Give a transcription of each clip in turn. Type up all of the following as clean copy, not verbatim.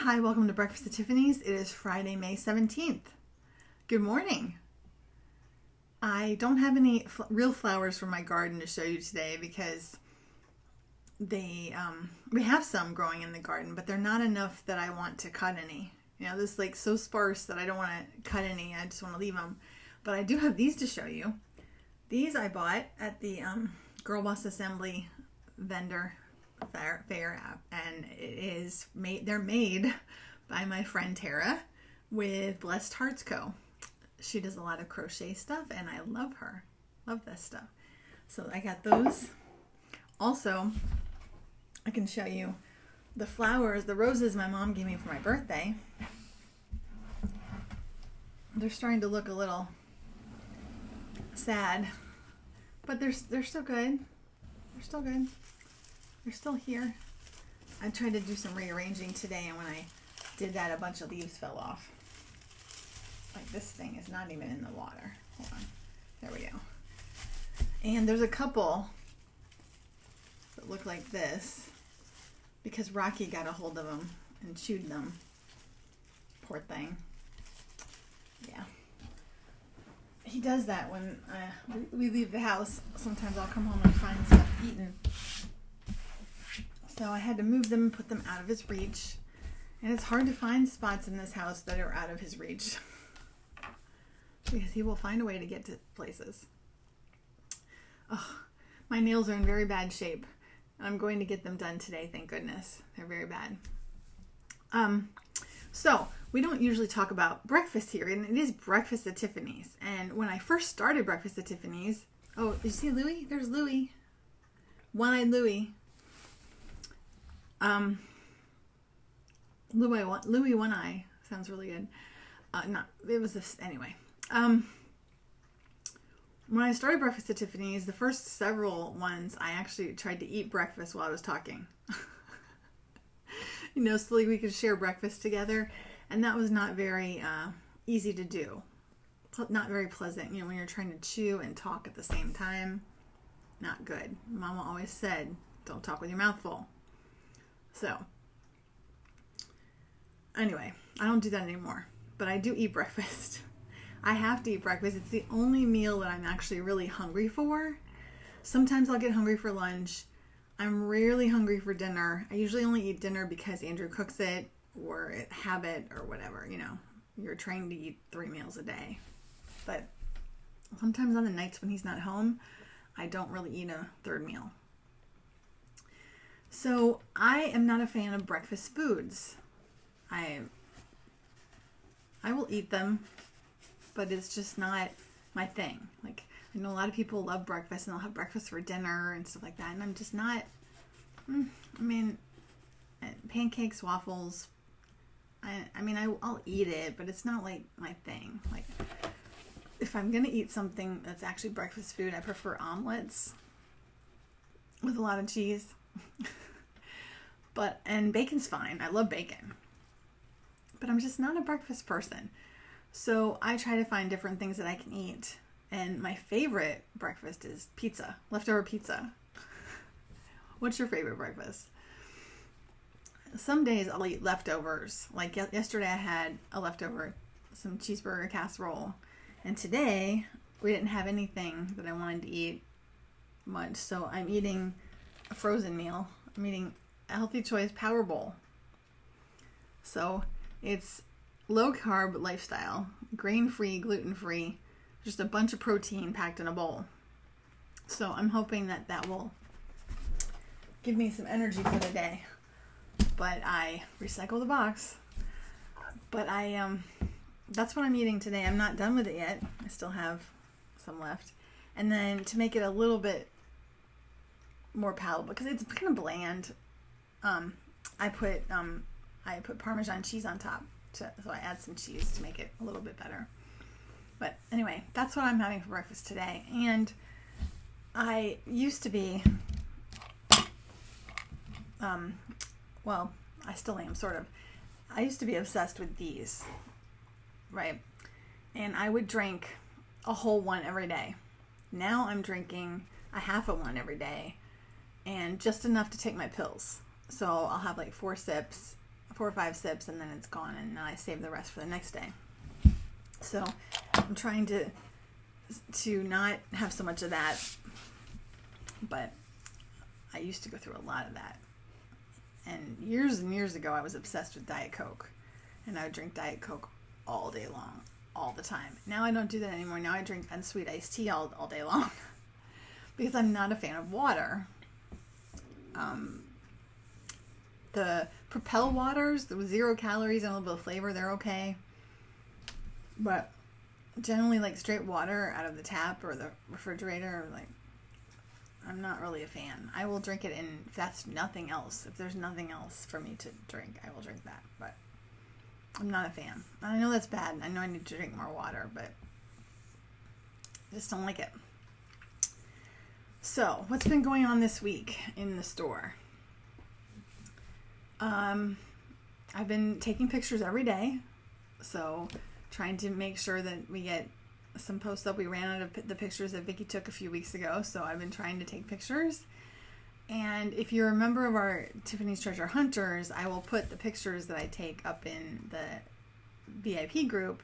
Hi, welcome to Breakfast at Tiffany's. It is Friday, May 17th. Good morning. I don't have any real flowers from my garden to show you today because we have some growing in the garden, but they're not enough that I want to cut any. You know, this is like so sparse that I don't want to cut any. I just want to leave them. But I do have these to show you. These I bought at the Girl Boss Assembly vendor fair app, and they're made by my friend Tara with Blessed Hearts Co. She does a lot of crochet stuff and I love her. Love this stuff. So I got those. Also, I can show you the flowers, the roses my mom gave me for my birthday. They're starting to look a little sad, but they're still good. They're still good. They're still here. I tried to do some rearranging today, and when I did that, a bunch of leaves fell off. Like this thing is not even in the water. Hold on. There we go. And there's a couple that look like this because Rocky got a hold of them and chewed them. Poor thing. Yeah. He does that when we leave the house. Sometimes I'll come home and find stuff eaten. So I had to move them and put them out of his reach. And it's hard to find spots in this house that are out of his reach. Because he will find a way to get to places. Oh, my nails are in very bad shape. I'm going to get them done today, thank goodness. They're very bad. So we don't usually talk about breakfast here, and it is Breakfast at Tiffany's. And when I first started Breakfast at Tiffany's, oh, did you see Louie? There's Louie. One-eyed Louie. Louie One Eye sounds really good. Anyway. When I started Breakfast at Tiffany's, the first several ones, I actually tried to eat breakfast while I was talking. So we could share breakfast together, and that was not very easy to do. Not very pleasant, when you're trying to chew and talk at the same time. Not good. Mama always said, don't talk with your mouth full. So, anyway, I don't do that anymore, but I do eat breakfast. I have to eat breakfast. It's the only meal that I'm actually really hungry for. Sometimes I'll get hungry for lunch. I'm rarely hungry for dinner. I usually only eat dinner because Andrew cooks it or habit or whatever, You're trained to eat 3 meals a day. But sometimes on the nights when he's not home, I don't really eat a third meal. So I am not a fan of breakfast foods. I will eat them, but it's just not my thing. Like, I know a lot of people love breakfast and they'll have breakfast for dinner and stuff like that. And I'm just not, pancakes, waffles, I'll eat it, but it's not like my thing. Like, if I'm going to eat something that's actually breakfast food, I prefer omelets with a lot of cheese. And bacon's fine. I love bacon. But I'm just not a breakfast person. So I try to find different things that I can eat. And my favorite breakfast is pizza. Leftover pizza. What's your favorite breakfast? Some days I'll eat leftovers. Like yesterday I had a leftover, some cheeseburger casserole. And today we didn't have anything that I wanted to eat much. So I'm eating a frozen meal. I'm eating a Healthy Choice Power Bowl. So it's low carb lifestyle, grain free, gluten free, just a bunch of protein packed in a bowl. So I'm hoping that will give me some energy for the day. But I recycle the box. But that's what I'm eating today. I'm not done with it yet. I still have some left. And then to make it a little bit more palatable, because it's kind of bland, I put Parmesan cheese on top, so I add some cheese to make it a little bit better. But anyway, that's what I'm having for breakfast today. And I used to be, I still am, sort of. I used to be obsessed with these, right? And I would drink a whole one every day. Now I'm drinking a half of one every day and just enough to take my pills. So I'll have like 4 sips 4 or 5 sips, and then it's gone, and then I save the rest for the next day. So I'm trying to not have so much of that, but I used to go through a lot of that. And years ago, I was obsessed with Diet Coke, and I would drink Diet Coke all day long, all the time. Now I don't do that anymore. Now I drink unsweet iced tea all day long because I'm not a fan of water. The Propel waters, with 0 calories and a little bit of flavor, they're okay. But generally, like straight water out of the tap or the refrigerator, like, I'm not really a fan. I will drink it if that's nothing else. If there's nothing else for me to drink, I will drink that. But I'm not a fan. I know that's bad. I know I need to drink more water, but I just don't like it. So, what's been going on this week in the store? I've been taking pictures every day. So, trying to make sure that we get some posts up. We ran out of the pictures that Vicky took a few weeks ago, so I've been trying to take pictures. And if you're a member of our Tiffany's Treasure Hunters, I will put the pictures that I take up in the VIP group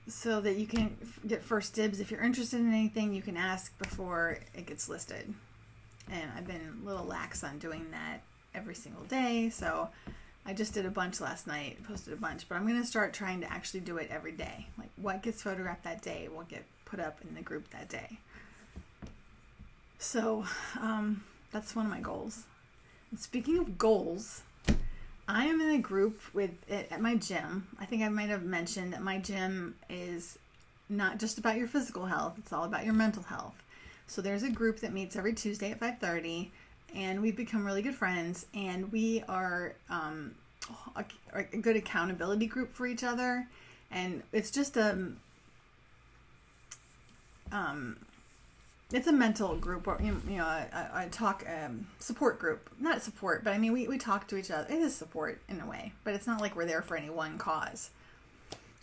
so that you can get first dibs. If you're interested in anything, you can ask before it gets listed. And I've been a little lax on doing that every single day, so I just did a bunch last night, posted a bunch, but I'm going to start trying to actually do it every day. Like, what gets photographed that day will get put up in the group that day. So, that's one of my goals. And speaking of goals, I am in a group at my gym. I think I might have mentioned that my gym is not just about your physical health, it's all about your mental health. So there's a group that meets every Tuesday at 5:30, and we've become really good friends, and we are a good accountability group for each other. And it's just it's a mental group, or a talk support group. Not support, but I mean we talk to each other. It is support in a way, but it's not like we're there for any one cause.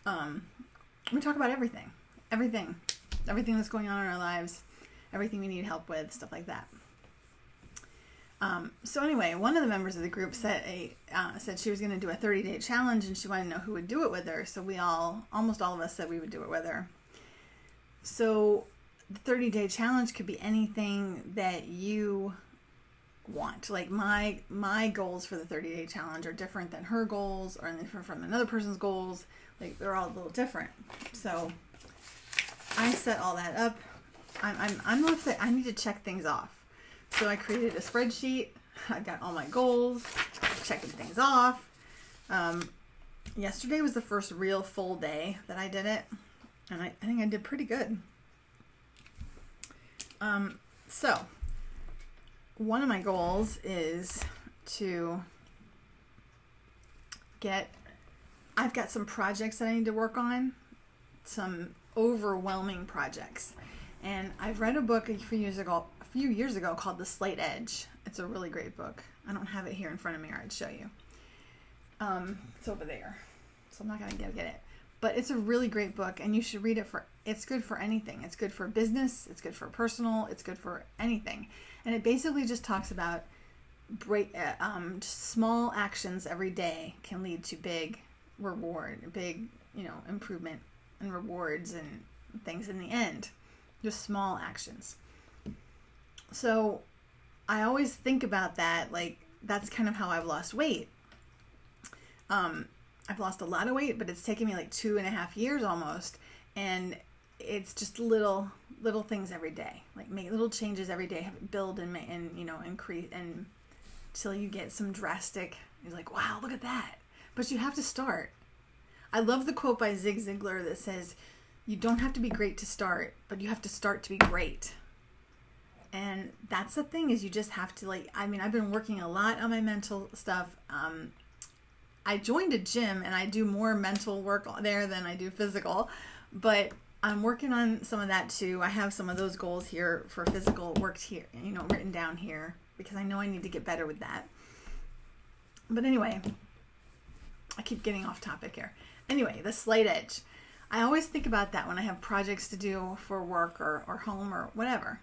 We talk about everything that's going on in our lives, everything we need help with, stuff like that. So anyway, one of the members of the group said she was going to do a 30-day challenge, and she wanted to know who would do it with her. So almost all of us said we would do it with her. So the 30-day challenge could be anything that you want. Like my goals for the 30-day challenge are different than her goals, or different from another person's goals. Like, they're all a little different. So I set all that up. I need to check things off. So I created a spreadsheet. I've got all my goals, checking things off. Yesterday was the first real full day that I did it, and I think I did pretty good. So one of my goals is I've got some projects that I need to work on, some overwhelming projects. And I've read a book a few years ago called The Slight Edge. It's a really great book. I don't have it here in front of me, or I'd show you. It's over there, so I'm not going to get it. But it's a really great book, and you should read it. It's good for anything. It's good for business. It's good for personal. It's good for anything. And it basically just talks about just small actions every day can lead to big improvement and rewards and things in the end. Just small actions. So I always think about that, like, that's kind of how I've lost weight. I've lost a lot of weight, but it's taken me like 2.5 years almost. And it's just little things every day, like make little changes every day, build and increase, and till you get some drastic, you're like, wow, look at that. But you have to start. I love the quote by Zig Ziglar that says, you don't have to be great to start, but you have to start to be great. And that's the thing, is you just have to, I've been working a lot on my mental stuff. I joined a gym, and I do more mental work there than I do physical, but I'm working on some of that too. I have some of those goals here for physical work here, written down here, because I know I need to get better with that. But anyway, I keep getting off topic here. Anyway, the slight edge. I always think about that when I have projects to do for work or home or whatever.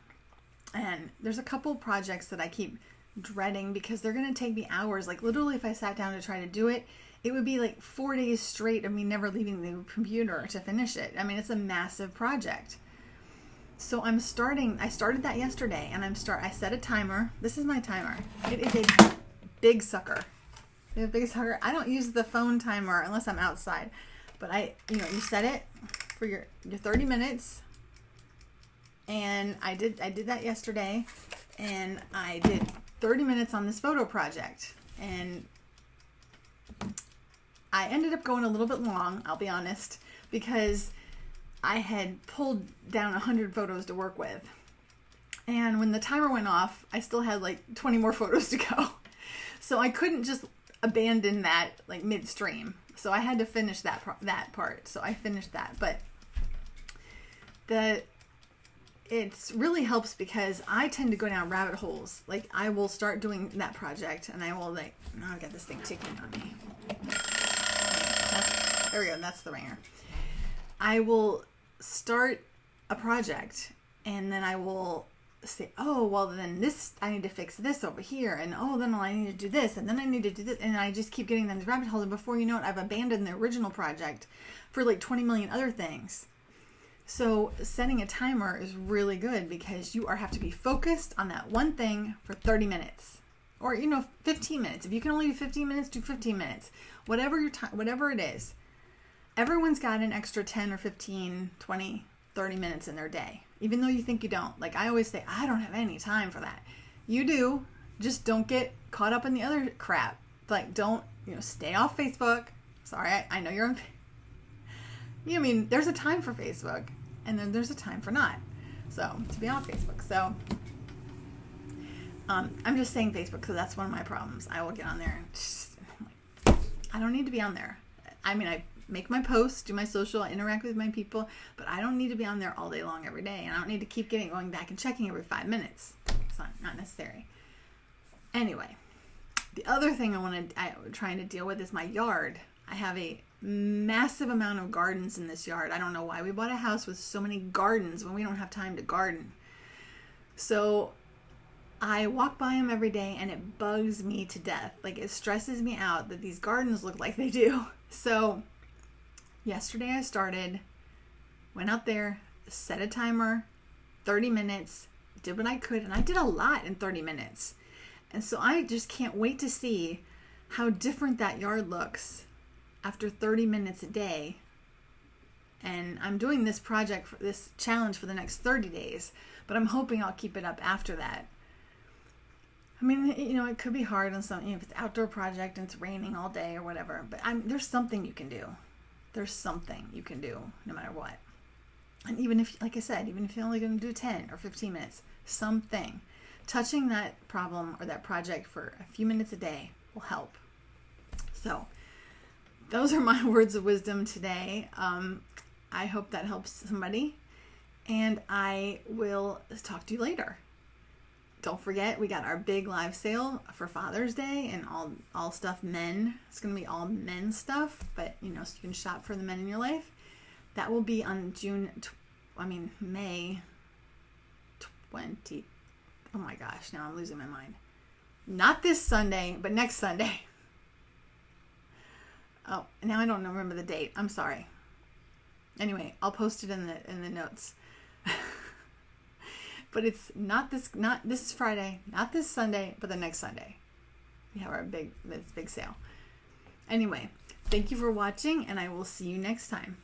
And there's a couple projects that I keep dreading because they're going to take me hours. Like literally if I sat down to try to do it, it would be like 4 days straight of me never leaving the computer to finish it. I mean, it's a massive project. So I started that yesterday, and I set a timer. This is my timer. It is a big sucker. It's a big sucker. I don't use the phone timer unless I'm outside, but you set it for your 30 minutes. And I did that yesterday, and I did 30 minutes on this photo project, and I ended up going a little bit long, I'll be honest, because I had pulled down 100 photos to work with. And when the timer went off, I still had like 20 more photos to go. So I couldn't just abandon that like midstream. So I had to finish that part. So I finished that. But it really helps because I tend to go down rabbit holes. Like I will start doing that project and I will I'll get this thing ticking on me. There we go. That's the ringer. I will start a project and then I will say, oh, well then I need to fix this over here. And then I need to do this. And then I need to do this. And I just keep getting down the rabbit hole. And before you know it, I've abandoned the original project for like 20 million other things. So setting a timer is really good because you have to be focused on that one thing for 30 minutes or, 15 minutes. If you can only do 15 minutes, do 15 minutes, whatever your time, whatever it is. Everyone's got an extra 10 or 15, 20, 30 minutes in their day, even though you think you don't. Like I always say, I don't have any time for that. You do. Just don't get caught up in the other crap. Like don't, stay off Facebook. Sorry, I know you're on. There's a time for Facebook and then there's a time for not. So to be on Facebook. So I'm just saying Facebook because that's one of my problems. I will get on there. I don't need to be on there. I make my posts, do my social, I interact with my people, but I don't need to be on there all day long every day. And I don't need to keep going back and checking every 5 minutes. It's not necessary. Anyway, the other thing I'm trying to deal with is my yard. I have a massive amount of gardens in this yard. I don't know why we bought a house with so many gardens when we don't have time to garden. So I walk by them every day and it bugs me to death. Like it stresses me out that these gardens look like they do. So yesterday I went out there, set a timer, 30 minutes, did what I could, and I did a lot in 30 minutes. And so I just can't wait to see how different that yard looks after 30 minutes a day. And I'm doing this project, for this challenge for the next 30 days, but I'm hoping I'll keep it up after that. It could be hard on some, if it's an outdoor project and it's raining all day or whatever, but there's something you can do. There's something you can do no matter what. And even if, like I said, even if you're only going to do 10 or 15 minutes, something. Touching that problem or that project for a few minutes a day will help. So those are my words of wisdom today. I hope that helps somebody. And I will talk to you later. Don't forget, we got our big live sale for Father's Day and all stuff men. It's going to be all men stuff, but so you can shop for the men in your life. That will be on May 20. Oh my gosh, now I'm losing my mind. Not this Sunday, but next Sunday. Oh, now I don't remember the date. I'm sorry. Anyway, I'll post it in the notes. But it's not this Friday, not this Sunday, but the next Sunday. We have our big sale. Anyway, thank you for watching, and I will see you next time.